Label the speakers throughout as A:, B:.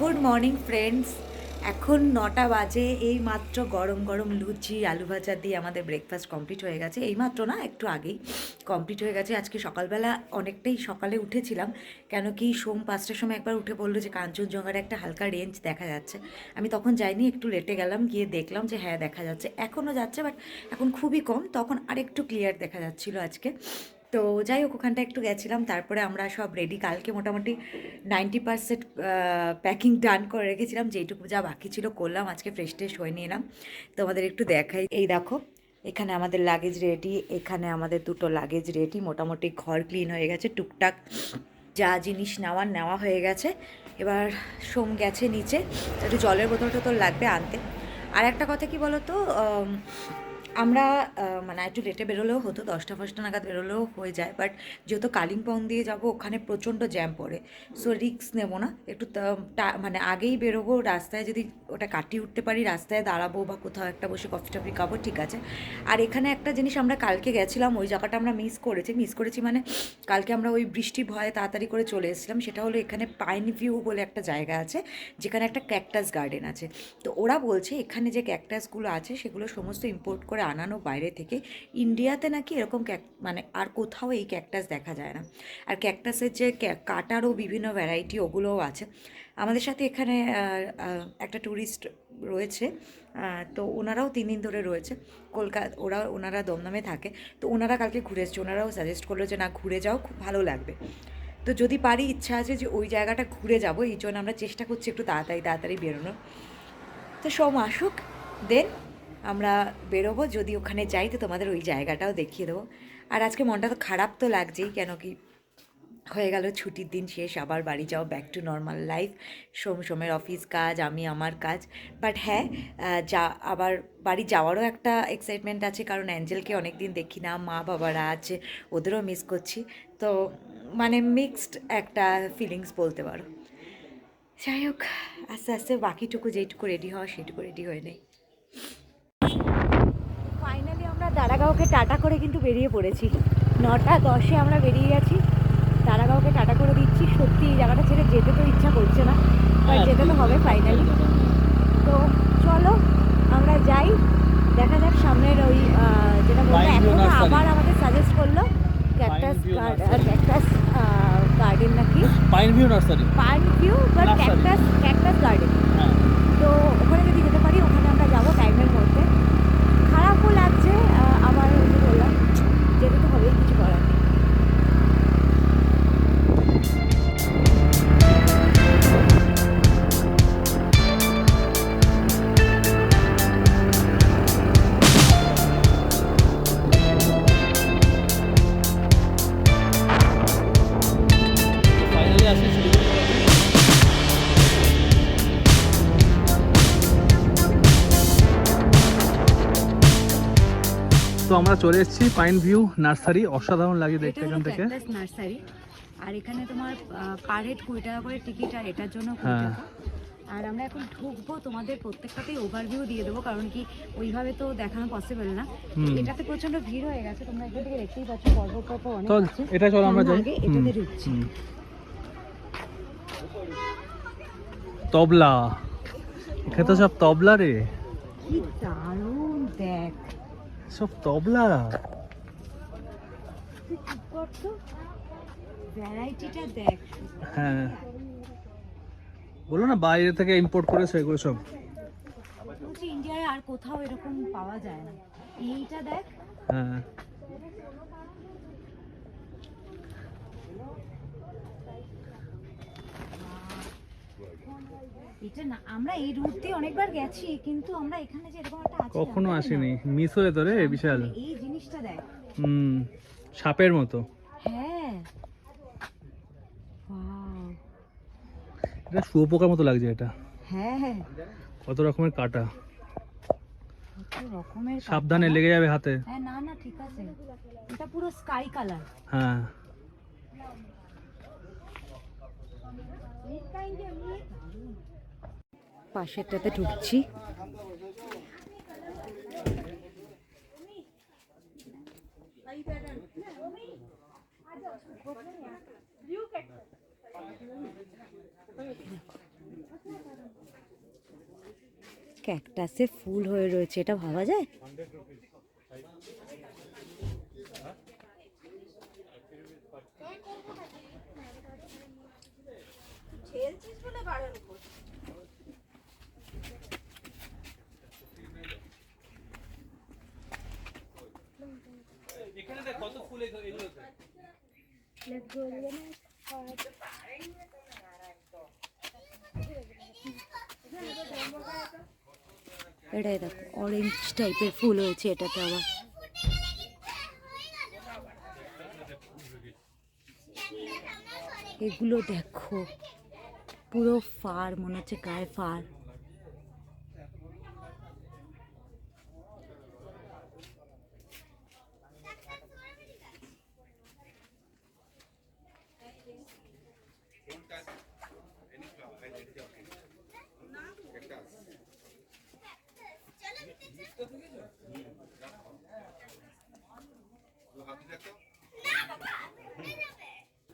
A: Good morning friends. এখন 9টা বাজে। এই মাত্র গরম গরম লুচি আলু ভাজা দিয়ে আমাদের ব্রেকফাস্ট কমপ্লিট হয়ে গেছে। এই মাত্র না, একটু আগেই কমপ্লিট হয়ে গেছে। আজকে সকালবেলা অনেকটাই সকালে উঠেছিলাম, কেন কি 5টার সময় একবার উঠে বললো যে কাঞ্চনজঙ্ঘার একটা হালকা রেঞ্জ দেখা যাচ্ছে। আমি তখন যাইনি, একটু লেটে গেলাম, গিয়ে দেখলাম যে হ্যাঁ দেখা যাচ্ছে, এখনও যাচ্ছে, বাট এখন খুবই কম। তখন আরেকটু ক্লিয়ার দেখা যাচ্ছিলো আজকে। তো যাই হোক, ওখানটা একটু গেছিলাম, তারপরে আমরা সব রেডি। কালকে মোটামুটি 90% প্যাকিং ডান করে রেখেছিলাম, যেইটুকু যা বাকি ছিল করলাম। আজকে ফ্রেশ ট্রেশ হয়ে নিলাম, তোমাদের একটু দেখাই। এই দেখো, এখানে আমাদের লাগেজ রেডি, এখানে আমাদের দুটো লাগেজ রেডি। মোটামুটি ঘর ক্লিন হয়ে গেছে, টুকটাক যা জিনিস নেওয়া হয়ে গেছে। এবার সোম গেছে নিচে, একটু জলের বোতল টোতল লাগবে আনতে। আর একটা কথা কি বলো তো, আমরা মানে একটু লেটে বেরোলেও হতো, 10টা নাগাদ বেরোলেও হয়ে যায়, বাট যেহেতু কালিম্পং দিয়ে যাব, ওখানে প্রচণ্ড জ্যাম পড়ে। সো রিস্ক নেবো না, একটু মানে আগেই বেরোবো। রাস্তায় যদি ওটা কাটিয়ে উঠতে পারি, রাস্তায় দাঁড়াবো বা কোথাও একটা বসে কফি টফি খাবো, ঠিক আছে। আর এখানে একটা জিনিস, আমরা কালকে গেছিলাম, ওই জায়গাটা আমরা মিস করেছি মানে কালকে আমরা ওই বৃষ্টি ভয়ে তাড়াতাড়ি করে চলে এসেছিলাম। সেটা হলো, এখানে পাইন ভিউ বলে একটা জায়গা আছে, যেখানে একটা ক্যাকটাস গার্ডেন আছে। তো ওরা বলছে এখানে যে ক্যাকটাসগুলো আছে সেগুলো সমস্ত ইম্পোর্ট করে আনানো বাইরে থেকে। ইন্ডিয়াতে নাকি এরকম মানে আর কোথাও এই ক্যাকটাস দেখা যায় না। আর ক্যাকটাসের যে কাটারও বিভিন্ন ভ্যারাইটি, ওগুলোও আছে। আমাদের সাথে এখানে একটা ট্যুরিস্ট রয়েছে, তো ওনারাও 3 দিন ধরে রয়েছে কলকাতা। ওনারা দমদমে থাকে, তো ওনারা কালকে ঘুরে এসছে। ওনারাও সাজেস্ট করলো যে না, ঘুরে যাও, খুব ভালো লাগবে। তো যদি পারি, ইচ্ছা আছে যে ওই জায়গাটা ঘুরে যাবো, এই জন্য আমরা চেষ্টা করছি একটু তাড়াতাড়ি বেরোনোর। তো সোম আসুক, দেন আমরা বেরোবো। যদি ওখানে যাই তো তোমাদের ওই জায়গাটাও দেখিয়ে দেবো। আর আজকে মনটা তো খারাপ তো লাগছেই, কেন কি হয়ে গেল ছুটির দিন শেষ, আবার বাড়ি যাও, ব্যাক টু নর্মাল লাইফ। সোমের অফিস কাজ, আমি আমার কাজ। বাট হ্যাঁ, যা আবার বাড়ি যাওয়ারও একটা এক্সাইটমেন্ট আছে, কারণ অ্যাঞ্জেলকে অনেক দিন দেখি না, মা বাবারা আছে, ওদেরও মিস করছি। তো মানে মিক্সড একটা ফিলিংস বলতে পারো। যাই হোক, আস্তে আস্তে বাকিটুকু যেইটুকু রেডি হওয়া সেটুকু রেডি হয়ে নেই। ফাইনালি আমরা দারাগাঁওকে টাটা করে কিন্তু বেরিয়ে পড়েছি। 9টা 10-এ আমরা বেরিয়ে গেছি, দারাগাঁওকে টাটা করে দিচ্ছি। সত্যি এই জায়গাটা ছেড়ে যেতে তো ইচ্ছা করছে না, বাট যেতে তো হবে ফাইনালি। তো চলো আমরা যাই, দেখা যাক সামনের ওই যেটা বললো, এখনও আবার আমাদের সাজেস্ট করলো ক্যাকটাস গার্ডেন নাকি,
B: pine view nursery,
A: pine view but cactus garden. তো ওখানে যদি যেতে পারি, ওখানে আমরা যাবো টাইমের মধ্যে। খারাপও লাগছে, আবার ওই যে বললাম, যেতে তো হবেই, কিছু করার নেই।
B: ফাইনালি আসি শিলিগুড়ি। তো আমরা চলে এসেছি পাইন ভিউ নার্সারি। অসাধারণ লাগে দেখতে এখান থেকে।
A: নার্সারি, আর এখানে তোমার পার হেড 20 টাকা করে টিকিট, আর এটার জন্য 20
B: হ্যাঁ।
A: টাকা। আর আমরা এখন ঢুকবো, তোমাদের প্রত্যেকটাতেই ওভারভিউ দিয়ে দেবো, কারণ কি ওইভাবে তো দেখানো পসিবল না। এটাতে প্রচন্ড ভিড় হয়ে গেছে, তোমরা এখান থেকে দেখতেই পাচ্ছ, পর্বত অনেক
B: তো
A: আছে।
B: এটা চলো আমরা যাই।
A: আগে এটাতে ঢুকছি।
B: তবলা, এখানে তো সব তবলা রে,
A: কি দারুণ দেখ,
B: সব তবলা।
A: তুই চুপ কর তো, ভ্যারাইটিটা দেখ।
B: হ্যাঁ, বলো না বাইরে থেকে ইম্পোর্ট করেছে এগুলো সব।
A: বলছি ইন্ডিয়ায় আর কোথাও এরকম পাওয়া যায় না। এইটা দেখ।
B: হ্যাঁ,
A: এটা না, আমরা এই রুট দিয়ে অনেকবার গেছি, কিন্তু আমরা এখানে যে এরকম একটা আছে
B: কখনো আসেনি, মিস হয়ে তো রে বিশাল।
A: এই জিনিসটা দেখ।
B: সাপের মতো।
A: হ্যাঁ, ওয়াও,
B: এটা শুয়োপোকার মতো লাগছে এটা।
A: হ্যাঁ হ্যাঁ,
B: কত রকমের কাটা,
A: কত রকমের কাটা।
B: সাবধানে লেগে যাবে হাতে।
A: হ্যাঁ, না না ঠিক আছে, এটা পুরো স্কাই কালার।
B: হ্যাঁ,
A: পাশেরটাতে ঢুকছি। ক্যাকটাসে ফুল হয়ে রয়েছে, এটা ভাবা যায়? এটাই দেখো অরেঞ্জ টাইপের ফুল হয়েছে এটাতে আবার। এগুলো দেখো পুরো ফার, মনে হচ্ছে গায়ে ফার।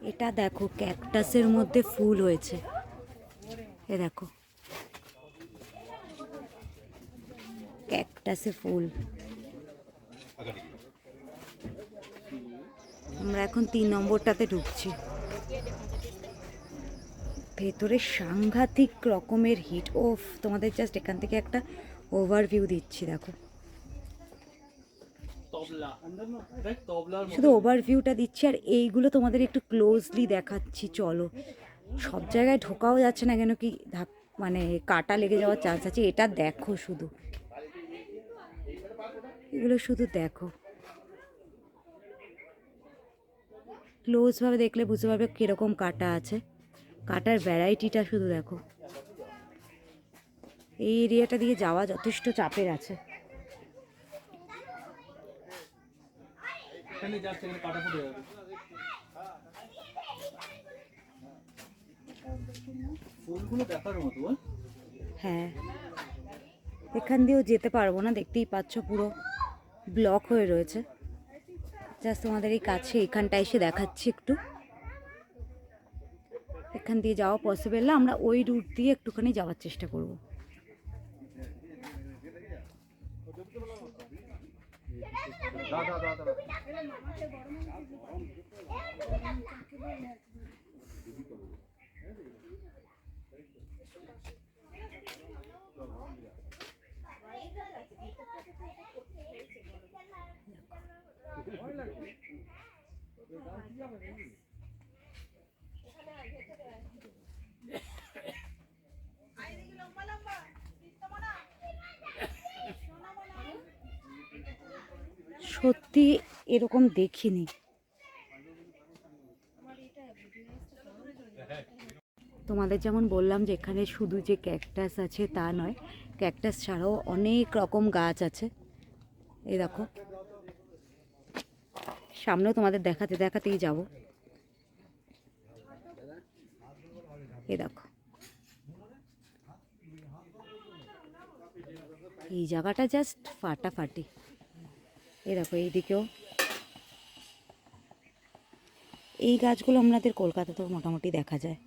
A: এটা দেখো ক্যাকটাসের মধ্যে ফুল হয়েছে, এ দেখো ক্যাকটাসে ফুল। আমরা এখন 3 নম্বরটাতে ঢুকছি। ভেতরে সাংঘাতিক রকমের হিট। ওফ, তোমাদের জাস্ট এখান থেকে একটা ওভারভিউ দিচ্ছি, দেখো শুধু ওভারভিউটা দিচ্ছি আর এইগুলো তোমাদের একটু ক্লোজলি দেখাচ্ছি। চলো, সব জায়গায় ঢোকাও যাচ্ছে না কেন কি মানে কাটা লেগে যাওয়ার চান্স আছে। এটা দেখো শুধু, এগুলো শুধু দেখো, ক্লোজভাবে দেখলে বুঝতে পারবে কীরকম কাটা আছে। কাটার ভ্যারাইটিটা শুধু দেখো। এই এরিয়াটা দিয়ে যাওয়া যথেষ্ট চাপের আছে। হ্যাঁ, এখান দিয়েও যেতে পারবো না, দেখতেই পাচ্ছ পুরো ব্লক হয়ে রয়েছে। জাস্ট তোমাদের এই কাছে এখানটা এসে দেখাচ্ছি একটু। এখান দিয়ে যাওয়া পসিবল না, আমরা ওই রুট দিয়ে একটুখানি যাওয়ার চেষ্টা করব। সত্যি এরকম দেখিনি। তোমাদের যেমন বললাম যে এখানে শুধু যে ক্যাকটাস আছে তা নয়, ক্যাকটাস ছাড়াও অনেক রকম গাছ আছে। এই দেখো সামনেও তোমাদের দেখাতে দেখাতেই যাব। এই দেখো এই জায়গাটা জাস্ট ফাটাফাটি। এই দেখো এইদিকেও এই গাছগুলো আমাদের কলকাতাতেও মোটামুটি দেখা যায়।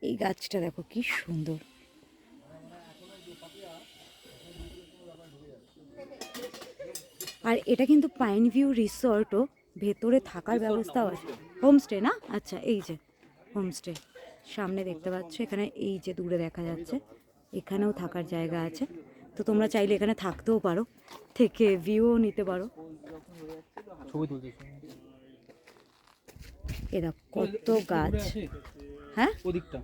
A: এই গাছটা দেখো কি সুন্দর। আর এটা কিন্তু পাইন ভিউ রিসর্টও, ভেতরে থাকার ব্যবস্থাও আছে। হোমস্টে না? আচ্ছা, এই যে হোমস্টে সামনে দেখতে পাচ্ছ, এখানে এই যে দূরে দেখা যাচ্ছে, এখানেও থাকার জায়গা আছে। তো তোমরা চাইলে এখানে থাকতেও পারো, থেকে ভিউও নিতে পারো। এ দেখো কত গাছ। হ্যাঁ, ওদিকটা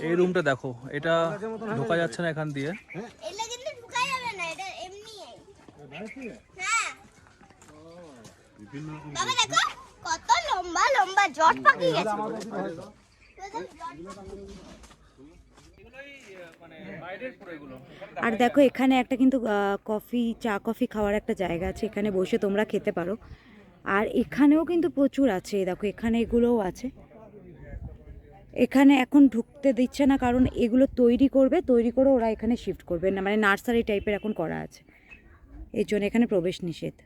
B: এই রুমটা দেখো, এটা ঢোকা যাচ্ছে না এখান দিয়ে।
C: এটা কিন্তু ঢোকা যাবে না, এটা এমনি। হ্যাঁ বাবা দেখো কত লম্বা লম্বা জট পাকি গেছে।
A: আর দেখো এখানে একটা কিন্তু চা কফি খাওয়ার একটা জায়গা আছে, এখানে বসে তোমরা খেতে পারো। আর এখানেও কিন্তু প্রচুর আছে, দেখো এখানে এগুলোও আছে। এখানে এখন ঢুকতে দিচ্ছে না কারণ এগুলো তৈরি করে ওরা এখানে শিফট করবে না, মানে নার্সারি টাইপের এখন করা আছে, এই জন্য এখানে প্রবেশ নিষেধ।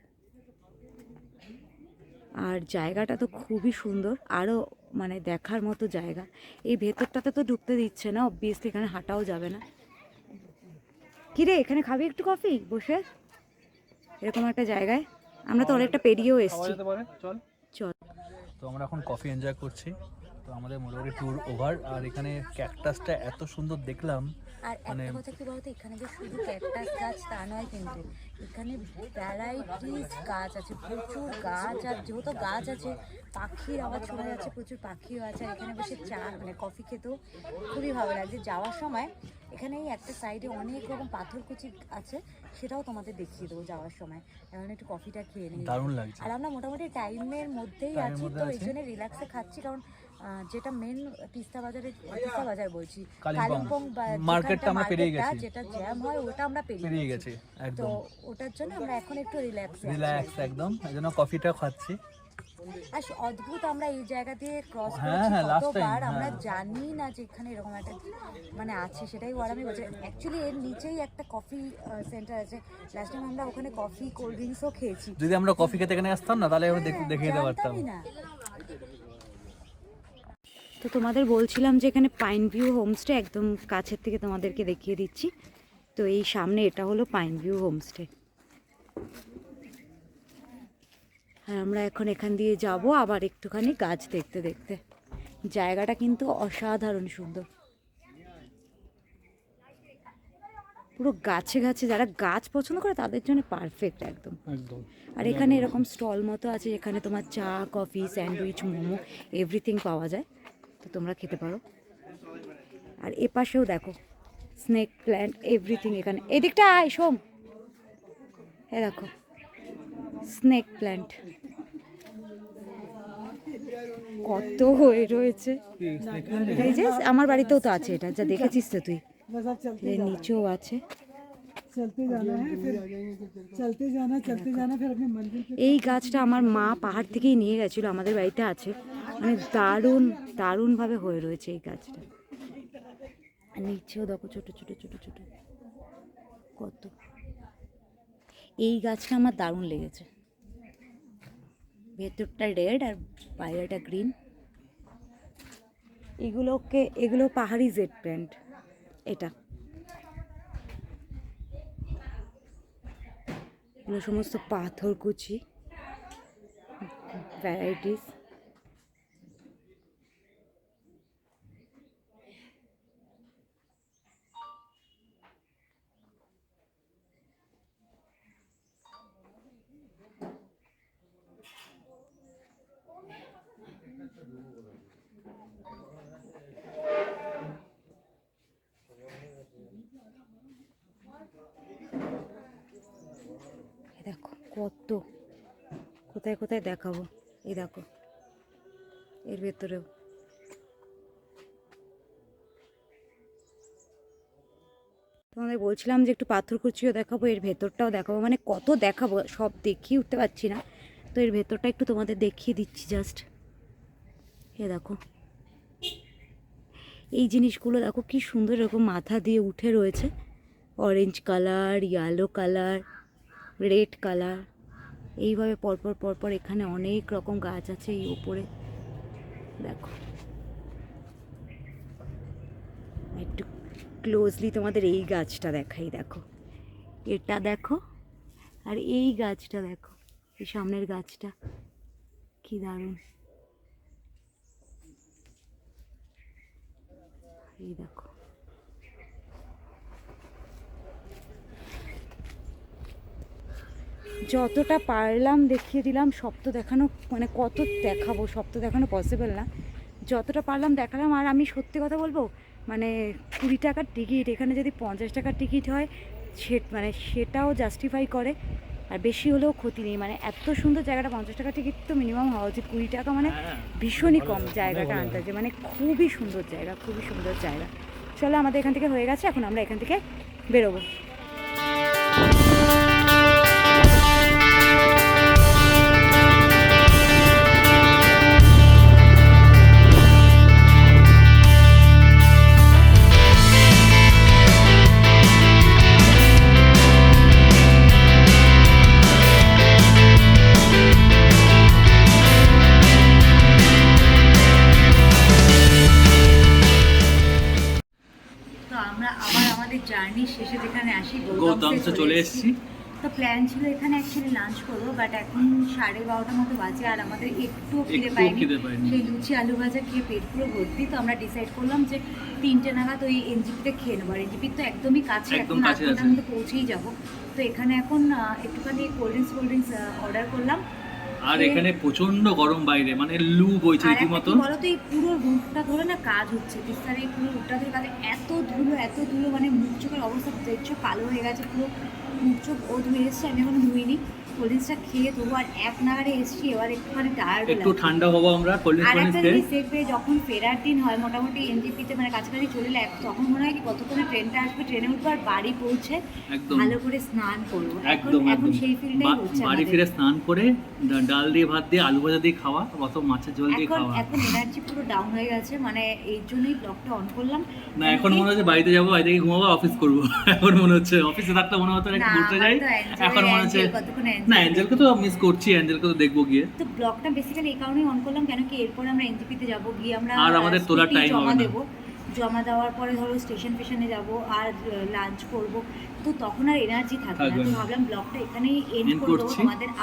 A: আর জায়গাটা তো খুবই সুন্দর, আরও মানে দেখার মতো জায়গা। এই ভেতরটাতে তো ঢুকতে দিচ্ছে না, অবভিয়াসলি এখানে হাঁটাও যাবে না। কিরে এখানে খাবি একটু কফি বসে, এরকম একটা জায়গায়? আমরা তো অনেকটা পেরিয়েও এসেছি।
B: চল
A: চল।
B: তো আমরা এখন কফি এনজয় করছি। তো আমাদের মোটামুটি ট্যুর ওভার। আর এখানে ক্যাকটাসটা এত সুন্দর দেখলাম।
A: আর একটা কথা কি বলতো, এখানে যে শুধু ক্যাকটাস গাছ তা নয়, কিন্তু এখানে ভ্যারাইটিস গাছ আছে, প্রচুর গাছ। আর যেহেতু গাছ আছে, পাখির আওয়াজ শোনা যাচ্ছে, প্রচুর পাখিও আছে। আর এখানে বসে চা মানে কফি খেতেও খুবই ভালো লাগছে। যাওয়ার সময় এখানে এই একটা সাইডে অনেক রকম পাথরকুচি আছে, সেটাও তোমাদের দেখিয়ে দেবো যাওয়ার সময়। এখন একটু কফিটা খেয়ে নিই,
B: দারুণ লাগছে।
A: আর আমরা মোটামুটি টাইমের মধ্যেই আছি, তো এই জন্য রিল্যাক্সে খাচ্ছি। কারণ যেটা মেন তিস্তা বাজার বলছি, কালিম্পং
B: মার্কেটটা আমরা পেরিয়ে গেছি,
A: যেটা জ্যাম হয় ওটা আমরা পেরিয়ে গেছি
B: একদম।
A: তো ওটার জন্য আমরা এখন একটু রিল্যাক্স
B: একদম, এজন্য কফিটা খাচ্ছি।
A: আর অদ্ভুত, আমরা এই জায়গা দিয়ে ক্রস
B: হ্যাঁ,
A: করেছি কতবার, আমরা জানি না যে এখানে এরকম একটা মানে আছে। সেটাই ওর আমি বলছি, অ্যাকচুয়ালি এর নিচেই একটা কফি সেন্টার আছে। লাস্ট টাইম আমরা ওখানে কফি কোল্ড ড্রিঙ্কসও খেয়েছি।
B: যদি আমরা কফি খেতে এখানে আসতাম না, তাহলে আমরা দেখিয়ে দিতে পারতাম
A: না। তো তোমাদের বলছিলাম যে এখানে পাইন ভিউ হোমস্টে, একদম কাছের থেকে তোমাদেরকে দেখিয়ে দিচ্ছি। তো এই সামনে এটা হলো পাইন ভিউ হোমস্টে। আর আমরা এখন এখান দিয়ে যাব আবার একটুখানি গাছ দেখতে দেখতে। জায়গাটা কিন্তু অসাধারণ সুন্দর, পুরো গাছে গাছে। যারা গাছ পছন্দ করে তাদের জন্য পারফেক্ট একদম। আর এখানে এরকম স্টল মতো আছে, এখানে তোমার চা, কফি, স্যান্ডউইচ, মোমো এভরিথিং পাওয়া যায়, তো তোমরা খেতে পারো। আর এ পাশেও দেখো স্নেক প্ল্যান্ট এভরিথিং। এখানে এদিকটা আয় সোম, এ দেখো স্নেক প্ল্যান্ট কত হয়ে রয়েছে। এই যে আমার বাড়িতেও তো আছে এটা, যা দেখেছিস তো তুই, এর নিচেও আছে। এই গাছটা আমার মা পাহাড় থেকেই নিয়ে গেছিল, আমাদের বাড়িতে আছে। মানে দারুণ দারুণভাবে হয়ে রয়েছে এই গাছটা। নিচেও দেখো ছোট ছোট ছোট ছোট কত। এই গাছটা আমার দারুণ লেগেছে, ভেতরটা রেড আর বাইরেটা গ্রিন। এগুলো পাহাড়ি জেড প্ল্যান্ট। এটা এগুলো সমস্ত পাথরকুচি ভ্যারাইটিস। দেখো কত, কোথায় কোথায় দেখাবো। এই দেখো এর ভেতরেও তোমাদের বলছিলাম যে একটু পাথরকুচিও দেখাবো, এর ভেতরটাও দেখাবো। মানে কত দেখাবো, সব দেখিয়ে উঠতে পারছি না, তো এর ভেতরটা একটু তোমাদের দেখিয়ে দিচ্ছি জাস্ট। এ দেখো এই জিনিসগুলো দেখো কি সুন্দর, এরকম মাথা দিয়ে উঠে রয়েছে। Orange colour, yellow colour, red colour, এইভাবে পরপর পরপর এখানে অনেক রকম গাছ আছে। এই উপরে দেখো, একটু ক্লোজলি তোমাদের এই গাছটা দেখাই। দেখো এটা দেখো, আর এই গাছটা দেখো, এই সামনের গাছটা কি দারুণ। এই দেখো যতটা পারলাম দেখিয়ে দিলাম। সব তো দেখানো মানে কত দেখাবো, সব তো দেখানো পসিবল না, যতটা পারলাম দেখালাম। আর আমি সত্যি কথা বলবো, মানে 20 টাকার টিকিট, এখানে যদি 50 টাকার টিকিট হয় মানে সেটাও জাস্টিফাই করে। আর বেশি হলেও ক্ষতি নেই, মানে এত সুন্দর জায়গাটা। 50 টাকার টিকিট তো মিনিমাম হওয়া উচিত, 20 টাকা মানে ভীষণই কম জায়গাটা আন্দাজে। মানে খুবই সুন্দর জায়গা, খুবই সুন্দর জায়গা। চলো আমাদের এখান থেকে হয়ে গেছে, এখন আমরা এখান থেকে বেরোবো।
B: চলে এসেছি।
A: তো প্ল্যান ছিল এখানে অ্যাকচুয়ালি লাঞ্চ করবো, বাট এখন 12:30 মতো বাজে আর আমাদের একটু খিদে পাইনি। সেই লুচি আলু ভাজা খেয়ে পেট পুরো ভর্তি। তো আমরা ডিসাইড করলাম যে 3টে নাগাদ ওই এনজিপিতে খেয়ে নেবো। আর এনজিপি তো একদমই কাছে, এখন 8 ঘন্টার মধ্যে পৌঁছেই যাবো। তো এখানে এখন একটুখানি কোল্ড ড্রিঙ্কস অর্ডার করলাম।
B: আর এখানে প্রচন্ড গরম বাইরে, মানে লু বইছে রীতিমতো।
A: বলো তো, এই পুরো রুটটা ধরে না কাজ হচ্ছে, তিস্তার এই পুরো রুটটা ধরে কাজে এত ধুলো, মানে মুখ চোখের অবস্থা দেখছো কালো হয়ে গেছে পুরো মুখ চোখ। ও ধুয়ে এসছে, আমি এখন ধুইনি। কোল্ড ড্রিঙ্কসটা খেয়ে তবু আর 1 নাগারে এসছি। এবার একটুখানি টায়ার্ড হলাম,
B: একটু ঠান্ডা হবো আমরা কোল্ড
A: আর একটা
B: ড্রিঙ্কস
A: জিনিস দেখবে, যখন ফেরার দিন হয় মোটামুটি এনজিপিতে মানে কাছাকাছি চলে এলে, তখন মনে হয় কি কতক্ষণে ট্রেনটা আসবে, ট্রেনে উঠবো আর বাড়ি পৌঁছে ভালো করে স্নান করবো। এখন সেই ফিলটাই হচ্ছে
B: বাড়ি ফিরে স্নান করে ডাল দিয়ে ভাত দিয়ে আলু ভাজা দিয়ে খাওয়া, অত মাছের ঝোল দিয়ে খাওয়া।
A: এখন এনার্জি পুরো ডাউন হয়ে গেছে, মানে এই জন্যই ব্লগটা অন করলাম
B: না। এখন মনে হচ্ছে বাড়িতে যাবো, বাড়ি থেকে ঘুমাবো, অফিস করবো। এখন মনে হচ্ছে অফিসে থাকতে মনে হতো একটু ঘুরতে যাই, এখন মনে হচ্ছে না, অ্যাঞ্জেলকে তো মিস করছি, অ্যাঞ্জেলকে তো দেখবো গিয়ে।
A: তো ব্লগটা বেসিক্যালি এই কারণেই অন করলাম, কেন কি এরপরে আমরা এনজিপিতে যাবো, গিয়ে আমরা
B: আর আমাদের তোলার টাইম
A: জমা
B: হবে না।
A: দেবো। জমা দেওয়ার পরে ধরো স্টেশনে যাবো আর লাঞ্চ করব, তো তখন আর এনার্জি থাকবে না। তো ভাবলাম ব্লগটা এখানেই এন্ড করবো।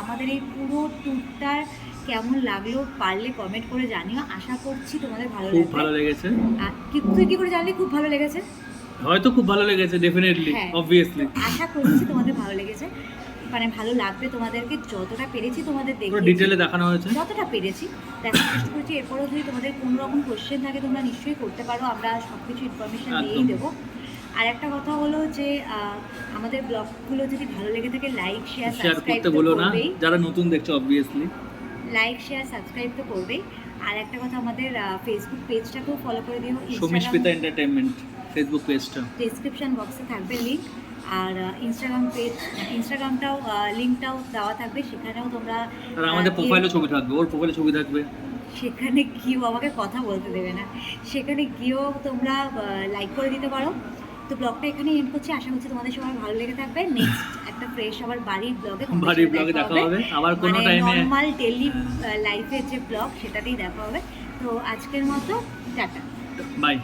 A: আমাদের এই পুরো ট্যুরটার কেমন লাগলো পারলে কমেন্ট করে জানিও। আশা করছি তোমাদের
B: খুব ভালো লেগেছে।
A: তুই কি করে জানলি খুব ভালো লেগেছে?
B: হয়তো খুব ভালো লেগেছে, ডেফিনেটলি, অবভিয়াসলি।
A: আশা করছি তোমাদের ভালো লেগেছে, মানে ভালো লাগবে তোমাদেরকে। যতটা পেরেছি তোমাদের দেখে
B: ডিটেইলে দেখানো হয়েছে,
A: যতটা পেরেছি দেখার চেষ্টা করছি। এরপরেও যদি তোমাদের কোনো রকম কোশ্চেন থাকে তোমরা নিশ্চয়ই করতে পারো, আমরা সব কিছু ইনফরমেশন দিয়েই দেবো। আর একটা কথা হলো যে আমাদের ব্লগগুলো যদি ভালো লেগে থাকে লাইক শেয়ার সাবস্ক্রাইব
B: করতে ভুলো না। যারা নতুন দেখছো অবভিয়াসলি
A: লাইক শেয়ার সাবস্ক্রাইব তো করবেই। আর একটা কথা, আমাদের ফেসবুক পেজটাকেও ফলো করে দিও।
B: সমিস্পিতা এন্টারটেইনমেন্ট ফেসবুক পেজটা
A: ডেসক্রিপশন বক্সে থাকবে লিঙ্ক। আর ইনস্টাগ্রামটাও লিঙ্কটাও দেওয়া থাকবে, সেখানেও তোমরা।
B: আর আমাদের প্রোফাইলে ছবি থাকবে, ওর প্রোফাইলে ছবি থাকবে,
A: সেখানে গিয়েও আমাকে কথা বলতে দেবে না, সেখানে গিয়েও তোমরা লাইক করে দিতে পারো। তো ব্লগটা এখানে এন্ড করছি। আশা করছি তোমাদের সবার ভালো লেগে থাকবে। নেক্সট একটা ফ্রেশ আবার বাড়ির ব্লগে
B: দেখা হবে, আবার কোনো টাইমে
A: নরমাল ডেইলি লাইফের যে ব্লগ সেটাতেই দেখা হবে। তো আজকের মতো টাটা,
B: বাই।